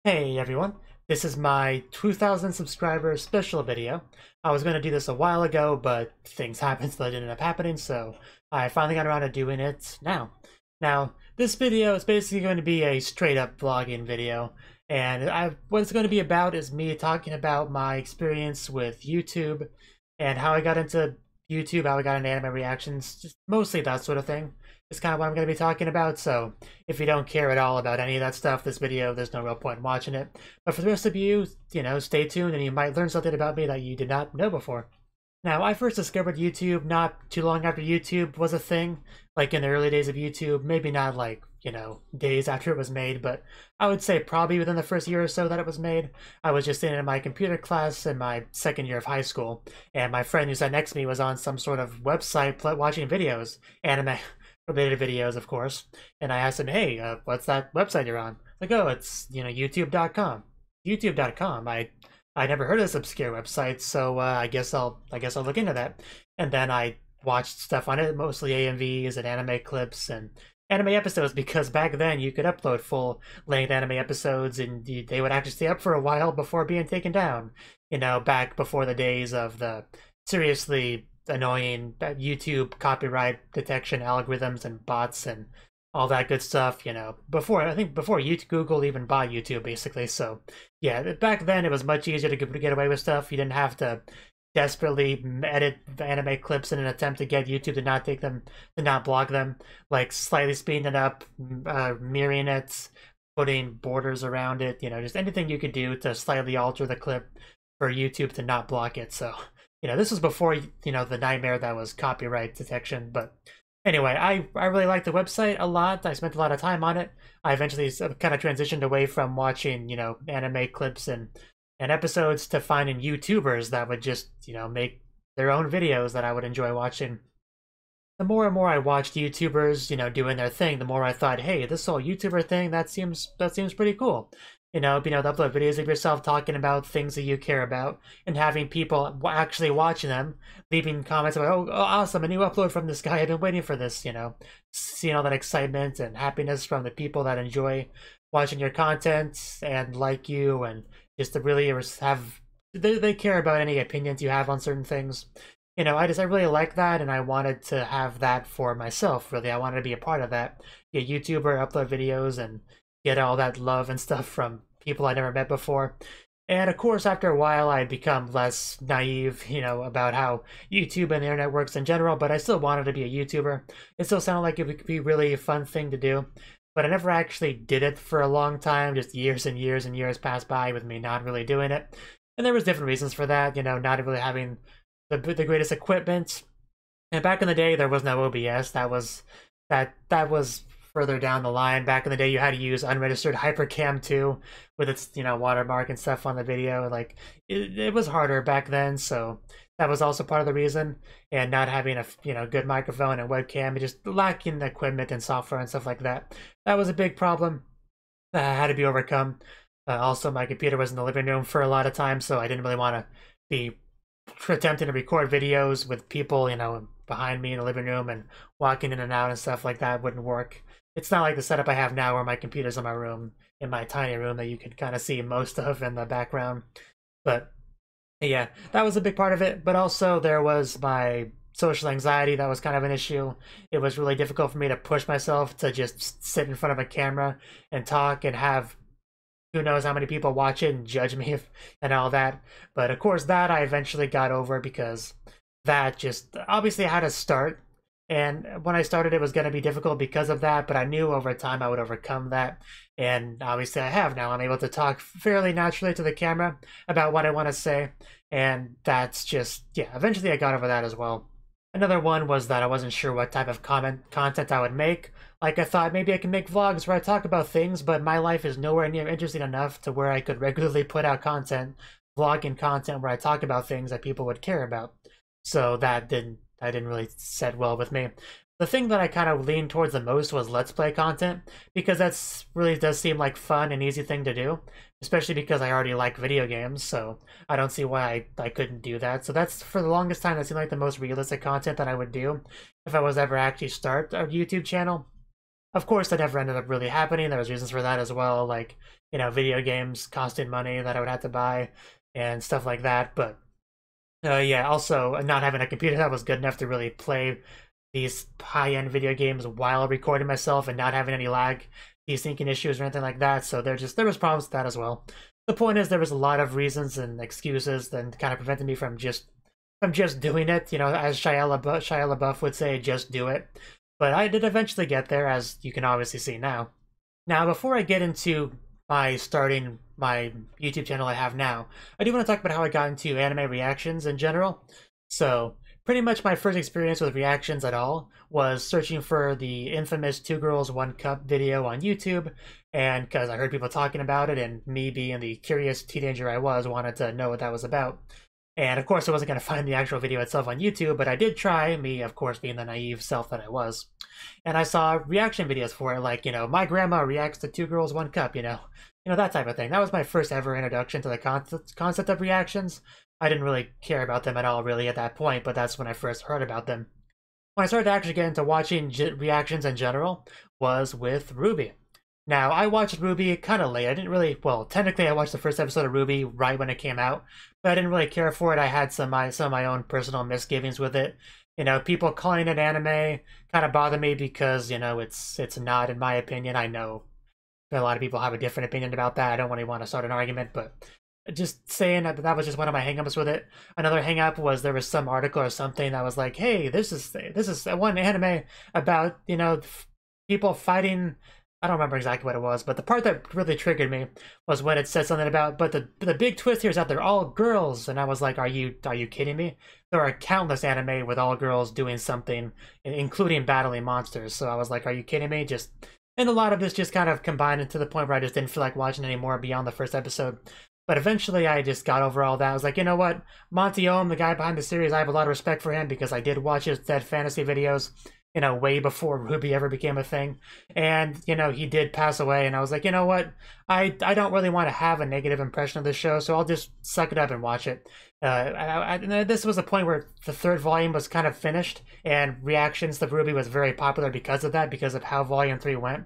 Hey everyone, this is my 2000 subscriber special video. I was going to do this a while ago, but things happened so it ended up happening, so I finally got around to doing it now. Now, this video is basically going to be a straight up vlogging video, and what it's going to be about is me talking about my experience with YouTube and how I got into YouTube, how I got into anime reactions, just mostly that sort of thing. Is kind of what I'm going to be talking about, so if you don't care at all about any of that stuff, this video, there's no real point in watching it. But for the rest of you, stay tuned and you might learn something about me that you did not know before. Now, I first discovered YouTube not too long after YouTube was a thing, like in the early days of YouTube, maybe not like, days after it was made, but I would say probably within the first year or so that it was made. I was just sitting in my computer class in my second year of high school, and my friend who sat next to me was on some sort of website watching videos, anime related videos, of course, and I asked him, hey, what's that website you're on? Like, oh, it's, youtube.com. youtube.com. I never heard of this obscure website, so I guess I'll look into that. And then I watched stuff on it, mostly AMVs and anime clips and anime episodes, because back then you could upload full-length anime episodes and they would actually stay up for a while before being taken down. Back before the days of the seriously annoying YouTube copyright detection algorithms and bots and all that good stuff, before Google even bought YouTube, basically. So yeah, back then it was much easier to get away with stuff. You didn't have to desperately edit anime clips in an attempt to get YouTube to not block them, like slightly speeding it up, mirroring it, putting borders around it, just anything you could do to slightly alter the clip for YouTube to not block it. So this was before, the nightmare that was copyright detection. But anyway, I really liked the website a lot. I spent a lot of time on it. I eventually kind of transitioned away from watching, anime clips and episodes to finding YouTubers that would just, make their own videos that I would enjoy watching. The more and more I watched YouTubers, doing their thing, the more I thought, hey, this whole YouTuber thing, that seems pretty cool. To upload videos of yourself talking about things that you care about and having people actually watching them, leaving comments about, oh, awesome, a new upload from this guy, I've been waiting for this, seeing all that excitement and happiness from the people that enjoy watching your content and like you, and just to really they care about any opinions you have on certain things. I really like that, and I wanted to have that for myself, really. I wanted to be a part of that. Be a YouTuber, upload videos, and get all that love and stuff from people I never met before. And of course, after a while, I'd become less naive, about how YouTube and the internet works in general, but I still wanted to be a YouTuber. It still sounded like it would be really a fun thing to do, but I never actually did it for a long time. Just years and years and years passed by with me not really doing it. And there was different reasons for that, not really having the greatest equipment. And back in the day, there was no OBS. That was further down the line. Back in the day, you had to use unregistered Hypercam 2 with its, watermark and stuff on the video. Like, it was harder back then, so that was also part of the reason. And not having a, good microphone and webcam, and just lacking the equipment and software and stuff like that. That was a big problem that had to be overcome. Also, my computer was in the living room for a lot of time, so I didn't really want to be attempting to record videos with people, behind me in the living room and walking in and out and stuff like that wouldn't work. It's not like the setup I have now where my computer's in my room, in my tiny room that you can kind of see most of in the background. But yeah, that was a big part of it. But also there was my social anxiety that was kind of an issue. It was really difficult for me to push myself to just sit in front of a camera and talk and have who knows how many people watch it and judge me and all that. But of course that I eventually got over, because that just obviously I had to start. And when I started, it was going to be difficult because of that, but I knew over time I would overcome that. And obviously I have now. I'm able to talk fairly naturally to the camera about what I want to say. And that's just, yeah, eventually I got over that as well. Another one was that I wasn't sure what type of content I would make. Like, I thought maybe I can make vlogs where I talk about things, but my life is nowhere near interesting enough to where I could regularly put out content, vlogging content where I talk about things that people would care about. So that didn't really set well with me. The thing that I kind of leaned towards the most was Let's Play content, because that's really does seem like fun and easy thing to do, especially because I already like video games, so I don't see why I couldn't do that. So that's, for the longest time, that seemed like the most realistic content that I would do if I was ever actually start a YouTube channel. Of course, that never ended up really happening. There was reasons for that as well, like, you know, video games costing money that I would have to buy and stuff like that. But yeah, also not having a computer that was good enough to really play these high-end video games while recording myself and not having any lag, desyncing issues or anything like that. So there was problems with that as well. The point is, there was a lot of reasons and excuses that kind of prevented me from just doing it. You know, as Shia LaBeouf would say, just do it. But I did eventually get there, as you can obviously see now. Now, before I get into starting my YouTube channel I have now, I do want to talk about how I got into anime reactions in general. So, pretty much my first experience with reactions at all was searching for the infamous 2 Girls 1 Cup video on YouTube, and because I heard people talking about it, and me being the curious teenager I was, wanted to know what that was about. And of course I wasn't going to find the actual video itself on YouTube, but I did try, me of course being the naive self that I was. And I saw reaction videos for it, like, you know, my grandma reacts to 2 Girls 1 Cup, you know, that type of thing. That was my first ever introduction to the concept of reactions. I didn't really care about them at all really at that point, but that's when I first heard about them. When I started to actually get into watching reactions in general was with RWBY. Now, I watched RWBY kind of late. I didn't really, well, technically I watched the first episode of RWBY right when it came out, but I didn't really care for it. I had some of my own personal misgivings with it. You know, people calling it anime kind of bother me because, you know, it's not, in my opinion. I know a lot of people have a different opinion about that. I don't really want to start an argument, but just saying that was just one of my hangups with it. Another hangup was there was some article or something that was like, hey, this is one anime about, you know, people fighting. I don't remember exactly what it was, but the part that really triggered me was when it said something about, but the big twist here is that they're all girls, and I was like, are you kidding me? There are countless anime with all girls doing something, including battling monsters. So I was like, are you kidding me? And a lot of this just kind of combined into the point where I just didn't feel like watching anymore beyond the first episode. But eventually I just got over all that. I was like, you know what? Monty Ohm, the guy behind the series, I have a lot of respect for him because I did watch his Dead Fantasy videos, you know, way before RWBY ever became a thing. And, you know, he did pass away, and I was like, you know what? I don't really want to have a negative impression of this show, so I'll just suck it up and watch it. This was a point where the 3rd volume was kind of finished, and reactions to RWBY was very popular because of that, because of how Volume 3 went.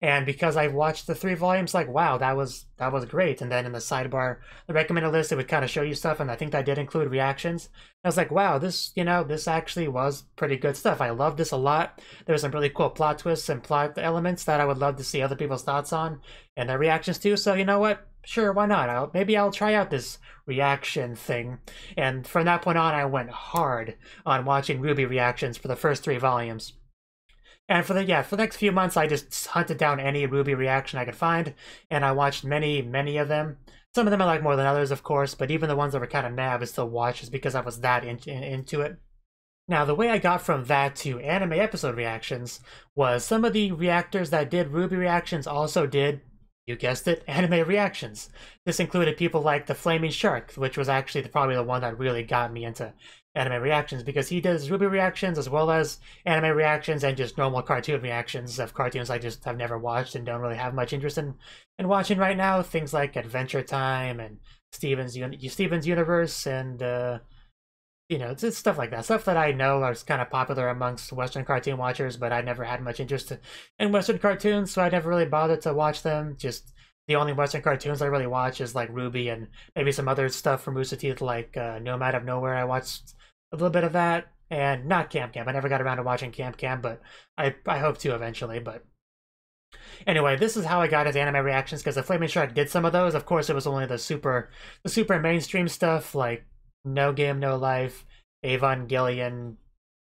And because I watched the 3 volumes, like, wow, that was great. And then in the sidebar, the recommended list, it would kind of show you stuff, and I think that did include reactions. I was like, wow, this actually was pretty good stuff. I loved this a lot. There were some really cool plot twists and plot elements that I would love to see other people's thoughts on and their reactions to. So you know what? Sure, why not? Maybe I'll try out this reaction thing. And from that point on, I went hard on watching RWBY reactions for the first 3 volumes. And for the next few months, I just hunted down any RWBY reaction I could find, and I watched many of them. Some of them I like more than others, of course, but even the ones that were kind of meh, I would still watch just because I was that into it. Now, the way I got from that to anime episode reactions was some of the reactors that did RWBY reactions also did, you guessed it, anime reactions. This included people like the Flaming Shark, which was actually probably the one that really got me into anime reactions, because he does RWBY reactions as well as anime reactions and just normal cartoon reactions of cartoons I just have never watched and don't really have much interest in watching right now. Things like Adventure Time and Steven's Universe and you know, it's stuff like that. Stuff that I know is kind of popular amongst Western cartoon watchers, but I never had much interest in Western cartoons, so I never really bothered to watch them. Just the only Western cartoons I really watch is like RWBY and maybe some other stuff from Rooster Teeth, like Nomad of Nowhere. I watched a little bit of that, and not Camp Camp. I never got around to watching Camp Camp, but I hope to eventually. But anyway, this is how I got his anime reactions, because the Flaming Shark did some of those. Of course, it was only the super mainstream stuff like No Game, No Life, Evangelion,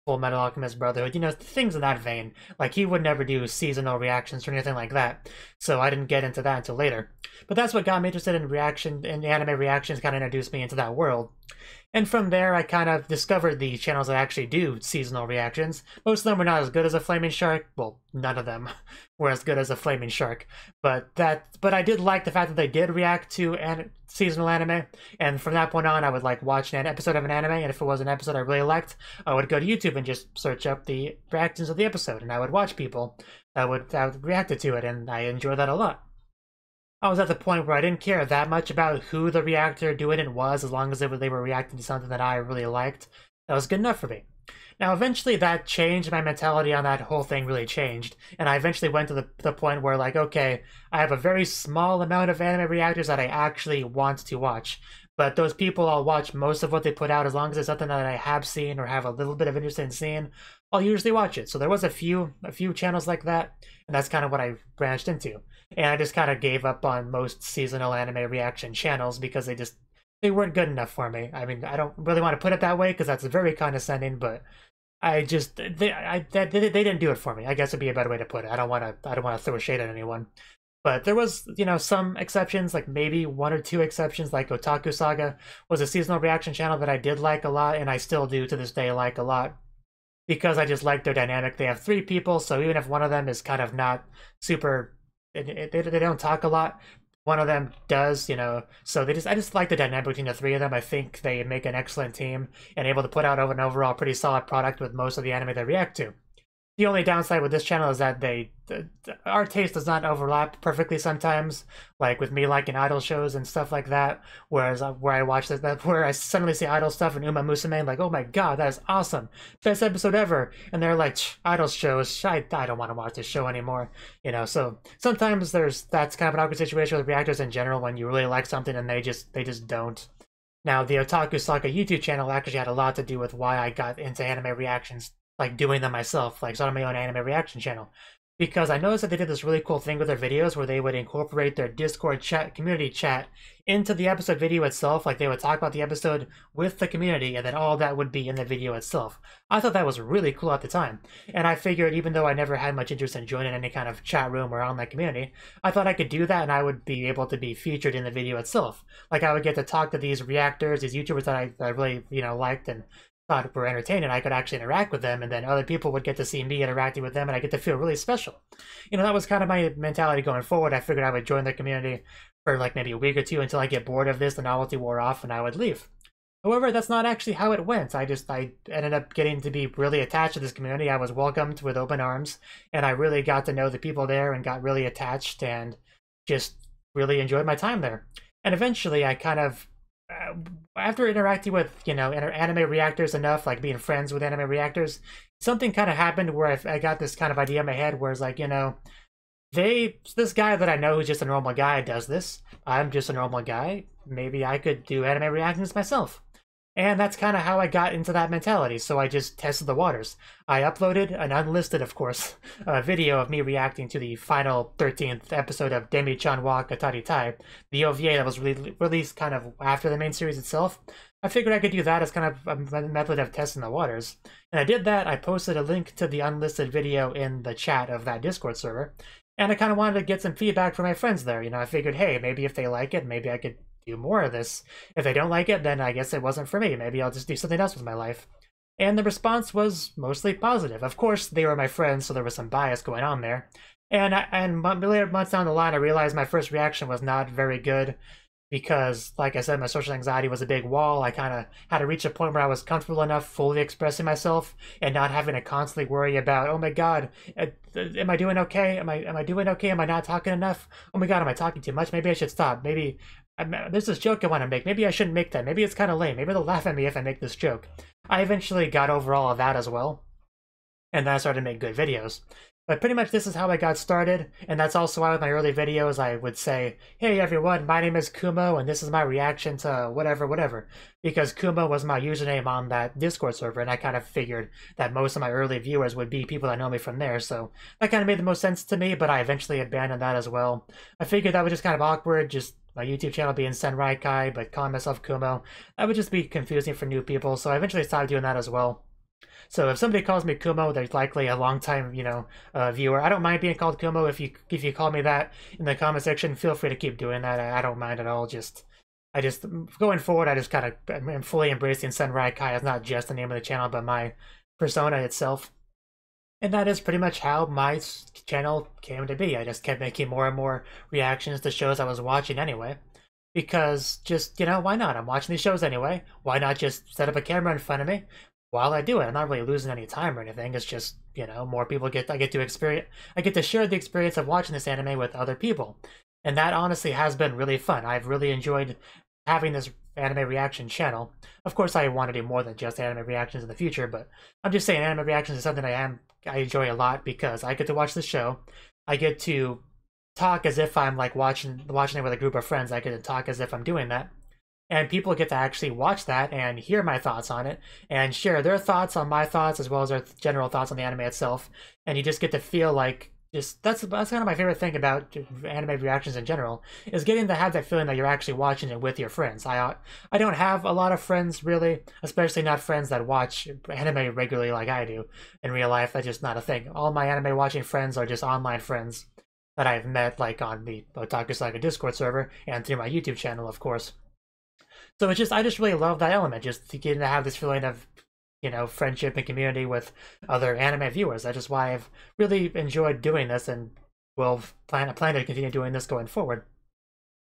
Full Metal Alchemist Brotherhood, you know, things in that vein. Like, he would never do seasonal reactions or anything like that, so I didn't get into that until later. But that's what got me interested in anime reactions, kind of introduced me into that world. And from there, I kind of discovered the channels that actually do seasonal reactions. Most of them were not as good as a Flaming Shark. Well, none of them were as good as a Flaming Shark. But I did like the fact that they did react to seasonal anime. And from that point on, I would like watch an episode of an anime, and if it was an episode I really liked, I would go to YouTube and just search up the reactions of the episode, and I would watch people that reacted to it, and I enjoyed that a lot. I was at the point where I didn't care that much about who the reactor doing it was, as long as they were reacting to something that I really liked. That was good enough for me. Now, eventually that changed. My mentality on that whole thing really changed. And I eventually went to the point where, like, okay, I have a very small amount of anime reactors that I actually want to watch. But those people, I'll watch most of what they put out as long as it's something that I have seen or have a little bit of interest in seeing. I'll usually watch it. So there was a few channels like that, and that's kind of what I branched into. And I just kind of gave up on most seasonal anime reaction channels because they weren't good enough for me. I mean, I don't really want to put it that way because that's very condescending, but they didn't do it for me. I guess would be a better way to put it. I don't want to throw shade at anyone. But there was, some exceptions, like maybe one or two exceptions, like Otaku Saga was a seasonal reaction channel that I did like a lot, and I still do to this day like a lot, because I just like their dynamic. They have 3 people, so even if one of them is kind of not super, they don't talk a lot, one of them does, so I just like the dynamic between the 3 of them. I think they make an excellent team and able to put out an overall pretty solid product with most of the anime they react to. The only downside with this channel is that our taste does not overlap perfectly sometimes, like with me liking idol shows and stuff like that, whereas where I watch where I suddenly see idol stuff and Uma Musume, like, oh my god, that is awesome, best episode ever, and they're like, idol shows, I don't want to watch this show anymore, so sometimes that's kind of an awkward situation with reactors in general when you really like something and they just don't. Now, the Otaku Saga YouTube channel actually had a lot to do with why I got into anime reactions, like doing them myself, like starting my own anime reaction channel. Because I noticed that they did this really cool thing with their videos where they would incorporate their Discord chat, community chat, into the episode video itself. Like they would talk about the episode with the community, and then all that would be in the video itself. I thought that was really cool at the time. And I figured, even though I never had much interest in joining any kind of chat room or online community, I thought I could do that and I would be able to be featured in the video itself. Like I would get to talk to these reactors, these YouTubers that I really, liked and thought were entertaining. I could actually interact with them, and then other people would get to see me interacting with them, and I get to feel really special. That was kind of my mentality going forward. I figured I would join the community for like maybe a week or two until I get bored of this, the novelty wore off, and I would leave. However, that's not actually how it went. I ended up getting to be really attached to this community. I was welcomed with open arms, and I really got to know the people there and got really attached and just really enjoyed my time there. And eventually I kind of, after interacting with, anime reactors enough, like being friends with anime reactors, something kind of happened where I got this kind of idea in my head where it's like, this guy that I know who's just a normal guy does this. I'm just a normal guy. Maybe I could do anime reactions myself. And that's kind of how I got into that mentality, so I just tested the waters. I uploaded an unlisted, of course, video of me reacting to the final 13th episode of Demi-chan wa Katari Tai, the OVA that was released kind of after the main series itself. I figured I could do that as kind of a method of testing the waters. And I did that. I posted a link to the unlisted video in the chat of that Discord server, and I kind of wanted to get some feedback from my friends there. I figured, hey, maybe if they like it, maybe I could do more of this. If they don't like it, then I guess it wasn't for me. Maybe I'll just do something else with my life. And the response was mostly positive. Of course, they were my friends, so there was some bias going on there. And later months down the line, I realized my first reaction was not very good because, like I said, my social anxiety was a big wall. I kind of had to reach a point where I was comfortable enough fully expressing myself and not having to constantly worry about, oh my god, am I doing okay? Am I doing okay? Am I not talking enough? Oh my god, am I talking too much? Maybe I should stop. Maybe there's this joke I want to make. Maybe I shouldn't make that. Maybe it's kind of lame. Maybe they'll laugh at me if I make this joke. I eventually got over all of that as well, and then I started to make good videos. But pretty much this is how I got started, and that's also why with my early videos I would say, hey everyone, my name is Kumo, and this is my reaction to whatever, because Kumo was my username on that Discord server, and I kind of figured that most of my early viewers would be people that know me from there, so that kind of made the most sense to me, but I eventually abandoned that as well. I figured that was just kind of awkward, just my YouTube channel being Senrai Kai, but calling myself Kumo. That would just be confusing for new people, so I eventually started doing that as well. So if somebody calls me Kumo, they're likely a long-time, viewer. I don't mind being called Kumo. If you call me that in the comment section, feel free to keep doing that. I don't mind at all. Going forward, I just kind of am fully embracing Senrai Kai as not just the name of the channel, but my persona itself. And that is pretty much how my channel came to be. I just kept making more and more reactions to shows I was watching anyway. Because just, why not? I'm watching these shows anyway. Why not just set up a camera in front of me while I do it? I'm not really losing any time or anything. It's just, more people I get to share the experience of watching this anime with other people. And that honestly has been really fun. I've really enjoyed having this anime reaction channel. Of course, I want to do more than just anime reactions in the future, but I'm just saying anime reactions is something I enjoy a lot because I get to watch the show. I get to talk as if I'm like watching it with a group of friends. I get to talk as if I'm doing that. And people get to actually watch that and hear my thoughts on it and share their thoughts on my thoughts as well as their general thoughts on the anime itself. And you just get to feel like that's kind of my favorite thing about anime reactions in general, is getting to have that feeling that you're actually watching it with your friends. I don't have a lot of friends really, especially not friends that watch anime regularly like I do in real life. That's just not a thing. All my anime watching friends are just online friends that I've met like on the Otaku Saga Discord server and through my YouTube channel, of course. So it's just, I just really love that element, just getting to have this feeling of, you know, friendship and community with other anime viewers. That's just why I've really enjoyed doing this and will plan to continue doing this going forward.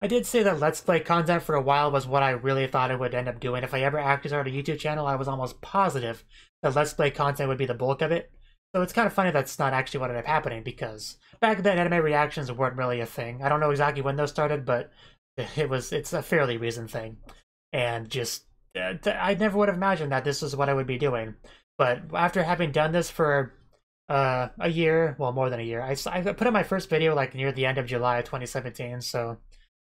I did say that Let's Play content for a while was what I really thought I would end up doing. If I ever actually started a YouTube channel, I was almost positive that Let's Play content would be the bulk of it. So it's kind of funny that's not actually what ended up happening, because back then anime reactions weren't really a thing. I don't know exactly when those started, but it's a fairly recent thing. And just, I never would have imagined that this is what I would be doing. But after having done this for a year, well, more than a year, I put up my first video like near the end of July 2017, so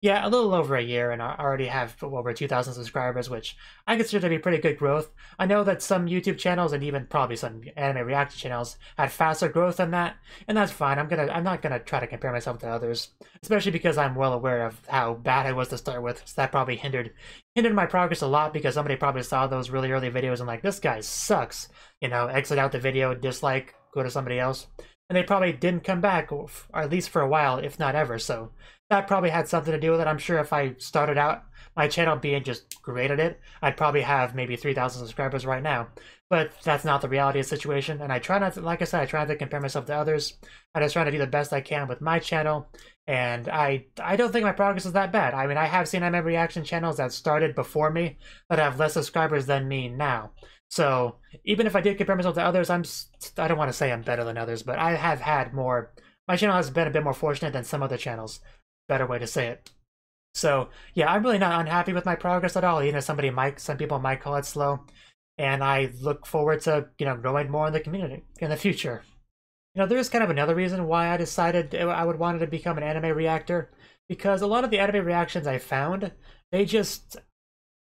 yeah, a little over a year, and I already have over 2,000 subscribers, which I consider to be pretty good growth. I know that some YouTube channels and even probably some anime reaction channels had faster growth than that, and that's fine. I'm not gonna try to compare myself to others, especially because I'm well aware of how bad I was to start with. So that probably hindered my progress a lot, because somebody probably saw those really early videos and like, this guy sucks, you know, exit out the video, dislike, go to somebody else. And they probably didn't come back, or at least for a while, if not ever. So that probably had something to do with it. I'm sure if I started out my channel being just great at it, I'd probably have maybe 3,000 subscribers right now. But that's not the reality of the situation. And I try not to, like I said, I try not to compare myself to others. I just try to do the best I can with my channel. And I don't think my progress is that bad. I mean, I have seen anime reaction channels that started before me that have less subscribers than me now. So even if I did compare myself to others, I don't want to say I'm better than others, but I have had more. My channel has been a bit more fortunate than some other channels. Better way to say it. So yeah, I'm really not unhappy with my progress at all. You know, some people might call it slow, and I look forward to, you know, growing more in the community in the future. You know, there's kind of another reason why I decided I would want to become an anime reactor, because a lot of the anime reactions I found, they just,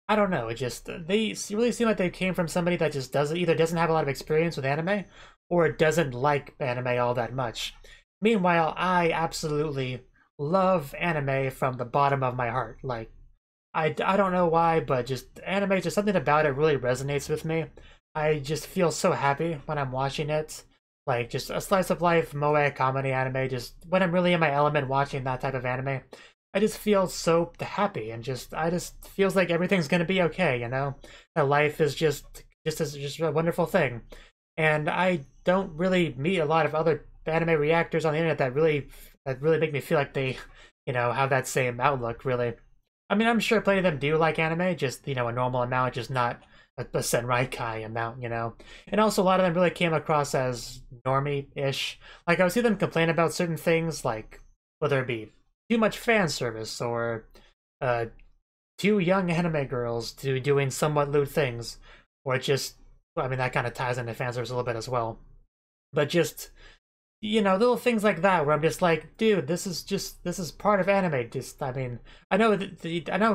I don't know, they really seem like they came from somebody that just either doesn't have a lot of experience with anime, or doesn't like anime all that much. Meanwhile, I absolutely love anime from the bottom of my heart. Like, I don't know why, but just anime, just something about it really resonates with me. I just feel so happy when I'm watching it. Like, just a slice of life moe comedy anime, just when I'm really in my element watching that type of anime, I just feel so happy, and I just feels like everything's gonna be okay, you know? That life is just a wonderful thing. And I don't really meet a lot of other anime reactors on the internet that really make me feel like they, you know, have that same outlook, really. I mean, I'm sure plenty of them do like anime, just, you know, a normal amount, just not a Senraikai amount, you know? And also, a lot of them really came across as normie-ish. Like, I would see them complain about certain things, like, whether it be too much fan service, or too young anime girls doing somewhat lewd things, or just, I mean, that kind of ties into fan service a little bit as well. But just, you know, little things like that where I'm just like, dude, this is part of anime. Just, I mean, I know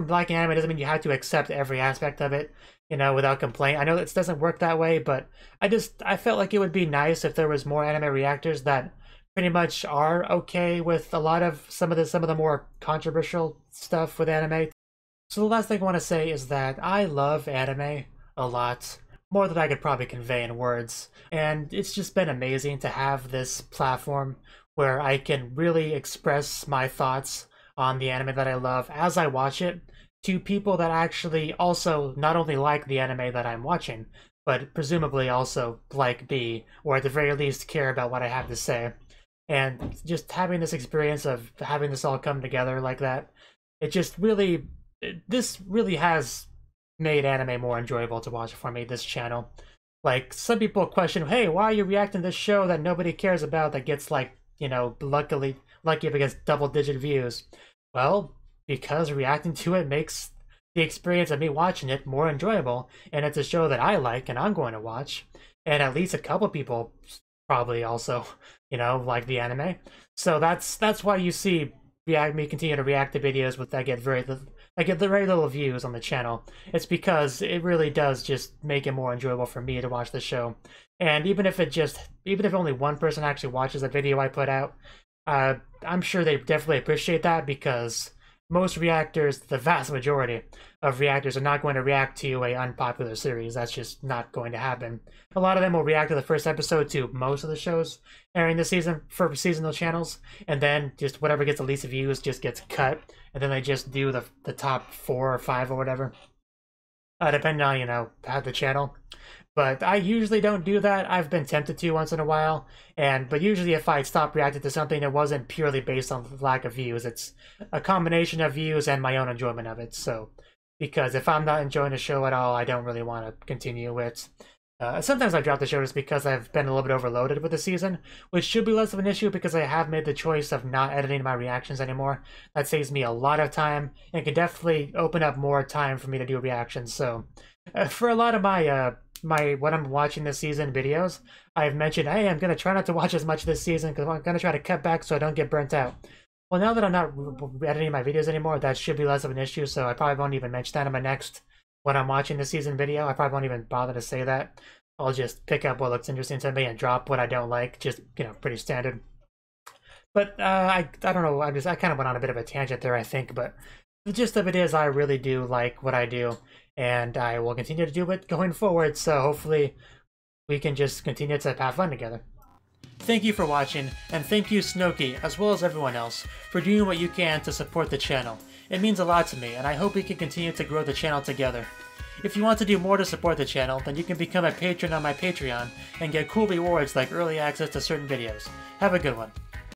liking anime doesn't mean you have to accept every aspect of it, you know, without complaint. I know it doesn't work that way, but I felt like it would be nice if there was more anime reactors that pretty much are okay with a lot of some of the more controversial stuff with anime. So the last thing I want to say is that I love anime a lot, more than I could probably convey in words. And it's just been amazing to have this platform where I can really express my thoughts on the anime that I love as I watch it to people that actually also not only like the anime that I'm watching, but presumably also like me, or at the very least care about what I have to say. And just having this experience of having this all come together like that, this really has made anime more enjoyable to watch for me, this channel. Like, some people question, hey, why are you reacting to this show that nobody cares about that gets, like, you know, lucky if it gets double-digit views? Well, because reacting to it makes the experience of me watching it more enjoyable, and it's a show that I like and I'm going to watch, and at least a couple people probably also, like the anime. So that's why you see me continue to react to videos with I get very little views on the channel. It's because it really does just make it more enjoyable for me to watch the show. And even if only one person actually watches a video I put out, I'm sure they definitely appreciate that, because most reactors, the vast majority of reactors, are not going to react to a unpopular series. That's just not going to happen. A lot of them will react to the first episode to most of the shows airing this season for seasonal channels, and then just whatever gets the least views just gets cut, and then they just do the top 4 or 5 or whatever, depending on, the channel. But I usually don't do that. I've been tempted to once in a while, but usually if I stop reacting to something that wasn't purely based on lack of views, it's a combination of views and my own enjoyment of it. So, because if I'm not enjoying the show at all, I don't really want to continue it. Sometimes I drop the show just because I've been a little bit overloaded with the season, which should be less of an issue because I have made the choice of not editing my reactions anymore. That saves me a lot of time and can definitely open up more time for me to do reactions. So, for a lot of my what I'm watching this season videos, I've mentioned, hey, I'm going to try not to watch as much this season because I'm going to try to cut back so I don't get burnt out. Well, now that I'm not editing my videos anymore, that should be less of an issue, so I probably won't even mention that in my next what I'm watching this season video. I probably won't even bother to say that. I'll just pick up what looks interesting to me and drop what I don't like, just, pretty standard. But I don't know, I kind of went on a bit of a tangent there, I think, but the gist of it is I really do like what I do, and I will continue to do it going forward, so hopefully we can just continue to have fun together. Thank you for watching, and thank you Cnouki, as well as everyone else, for doing what you can to support the channel. It means a lot to me, and I hope we can continue to grow the channel together. If you want to do more to support the channel, then you can become a patron on my Patreon and get cool rewards like early access to certain videos. Have a good one.